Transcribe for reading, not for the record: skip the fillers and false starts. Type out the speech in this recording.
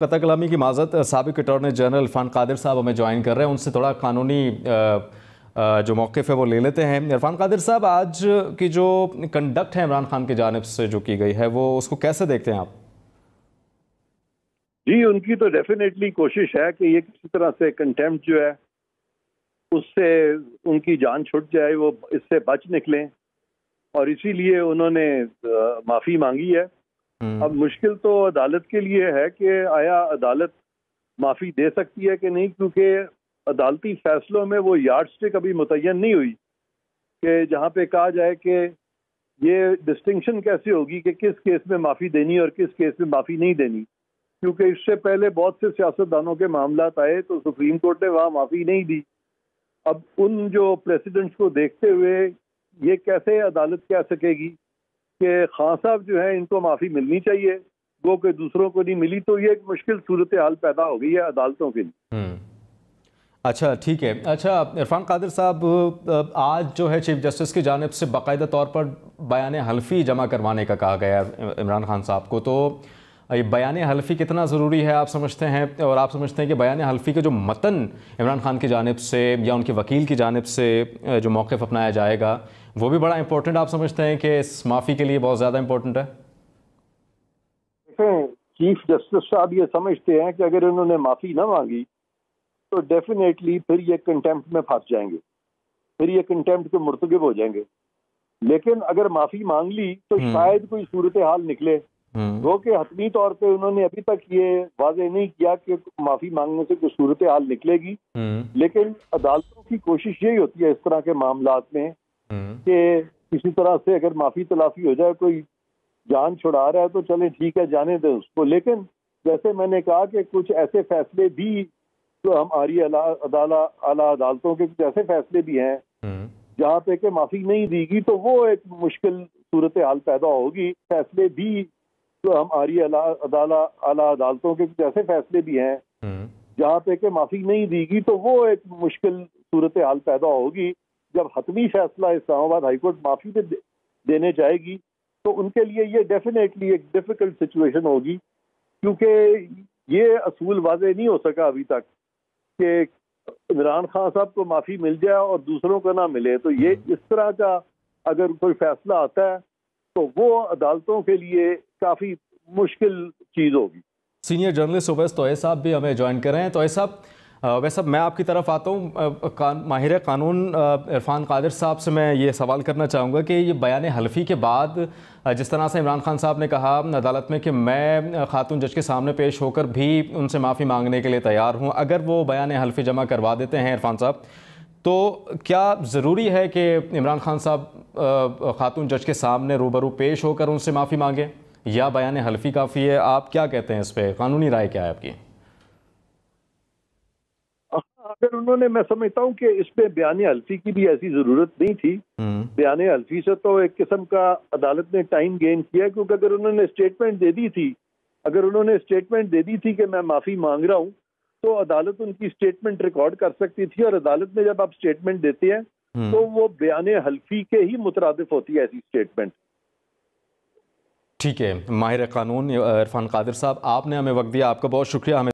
قطع کلامی کی معذرت، سابق اٹارنی جنرل عرفان قادر صاحب ہمیں جوائن کر رہے ہیں، ان سے تھوڑا قانونی جو موقف ہے وہ لے لیتے ہیں۔ عرفان قادر صاحب، آج کی جو کنڈکٹ ہے عمران خان کی جانب سے جو کی گئی ہے وہ اس کو کیسے دیکھتے ہیں آپ؟ جی، ان کی تو ڈیفینیٹلی کوشش ہے کہ یہ کسی طرح سے کنٹیمپٹ جو ہے اس سے ان کی جان چھٹ جائے، وہ اس سے بچ نکلیں، اور اسی لیے انہوں نے معافی مانگی ہے۔ اب مشکل تو عدالت کے لیے ہے کہ آیا عدالت معافی دے سکتی ہے کہ نہیں، کیونکہ عدالتی فیصلوں میں وہ یارڈ اسٹک ابھی متعین نہیں ہوئی کہ جہاں پہ کہا جائے کہ یہ ڈسٹنکشن کیسے ہوگی کہ کس کیس میں معافی دینی اور کس کیس میں معافی نہیں دینی، کیونکہ اس سے پہلے بہت سے سیاستدانوں کے معاملات آئے تو سپریم کورٹ نے وہاں معافی نہیں دی۔ اب ان جو پریسیڈنٹس کو دیکھتے ہوئے یہ کیسے عدالت کہہ سکے گی کہ خان صاحب جو ہیں ان کو معافی ملنی چاہیے، وہ کہ دوسروں کو نہیں ملی، تو یہ ایک مشکل صورتحال پیدا ہو گئی ہے عدالتوں کے لیے۔ اچھا، ٹھیک ہے۔ اچھا عرفان قادر صاحب، آج جو ہے چیف جسٹس کی جانب سے باقاعدہ طور پر بیان حلفی جمع کروانے کا کہا گیا ہے عمران خان صاحب کو، تو یہ بیان حلفی کتنا ضروری ہے آپ سمجھتے ہیں، اور آپ سمجھتے ہیں کہ بیان حلفی کے جو متن عمران خان کی جانب سے یا ان کے وکیل کی جانب سے جو موقف اپنایا جائے گا وہ بھی بڑا امپورٹنٹ آپ سمجھتے ہیں کہ اس معافی کے لیے بہت زیادہ امپورٹنٹ ہے؟ چیف جسٹس صاحب یہ سمجھتے ہیں کہ اگر انہوں نے معافی نہ مانگی تو ڈیفینیٹلی پھر یہ کنٹیمپٹ میں پھنس جائیں گے، پھر یہ کنٹیمپٹ کے مرتکب ہو جائیں گے۔ لیکن اگر معافی مانگ لی تو شاید کوئی صورتحال نکلے، وہ کہ حتمی طور پہ انہوں نے ابھی تک یہ واضح نہیں کیا کہ معافی مانگنے سے کوئی صورتحال نکلے گی، لیکن عدالتوں کی کوشش یہی ہوتی ہے اس طرح کے معاملات میں کہ کسی طرح سے اگر معافی تلافی ہو جائے، کوئی جان چھڑا رہا ہے تو چلیں ٹھیک ہے، جانے دیں اس کو۔ لیکن جیسے میں نے کہا کہ کچھ ایسے فیصلے بھی جو ہماری اعلیٰ عدالتوں کے کچھ ایسے فیصلے بھی ہیں جہاں پہ کہ معافی نہیں دی گی تو وہ ایک مشکل صورتحال پیدا ہوگی۔ فیصلے بھی جو ہماری اعلیٰ عدالتوں کے کچھ ایسے فیصلے بھی ہیں جہاں پہ کہ معافی نہیں دی گی تو وہ ایک مشکل صورتحال پیدا ہوگی۔ جب حتمی فیصلہ اسلام آباد ہائی کورٹ معافی پہ دینے جائے گی تو ان کے لیے یہ ڈیفینیٹلی ایک ڈیفیکلٹ سچویشن ہوگی، کیونکہ یہ اصول واضح نہیں ہو سکا ابھی تک کہ عمران خان صاحب کو معافی مل جائے اور دوسروں کو نہ ملے۔ تو یہ اس طرح کا اگر کوئی فیصلہ آتا ہے تو وہ عدالتوں کے لیے کافی مشکل چیز ہوگی۔ سینئر جرنلسٹ اویس طویل صاحب بھی ہمیں جوائن کر رہے ہیں۔ طویل صاحب، ویسے میں آپ کی طرف آتا ہوں، ماہر قانون عرفان قادر صاحب سے میں یہ سوال کرنا چاہوں گا کہ یہ بیان حلفی کے بعد جس طرح سے عمران خان صاحب نے کہا عدالت میں کہ میں خاتون جج کے سامنے پیش ہو کر بھی ان سے معافی مانگنے کے لیے تیار ہوں، اگر وہ بیان حلفی جمع کروا دیتے ہیں عرفان صاحب، تو کیا ضروری ہے کہ عمران خان صاحب خاتون جج کے سامنے روبرو پیش ہو کر ان سے معافی مانگیں، یا بیان حلفی کافی ہے؟ آپ کیا کہتے ہیں اس پہ؟ قانونی رائے کیا ہے آپ کی؟ اگر انہوں نے، میں سمجھتا ہوں کہ اس پہ بیان حلفی کی بھی ایسی ضرورت نہیں تھی۔ بیان حلفی سے تو ایک قسم کا عدالت نے ٹائم گین کیا، کیونکہ اگر انہوں نے اسٹیٹمنٹ دے دی تھی کہ میں معافی مانگ رہا ہوں تو عدالت ان کی اسٹیٹمنٹ ریکارڈ کر سکتی تھی، اور عدالت میں جب آپ اسٹیٹمنٹ دیتے ہیں تو وہ بیان حلفی کے ہی مترادف ہوتی ہے ایسی اسٹیٹمنٹ۔ ٹھیک ہے، ماہر قانون عرفان قادر صاحب، آپ نے ہمیں وقت دیا، آپ کا بہت شکریہ۔ ہمیں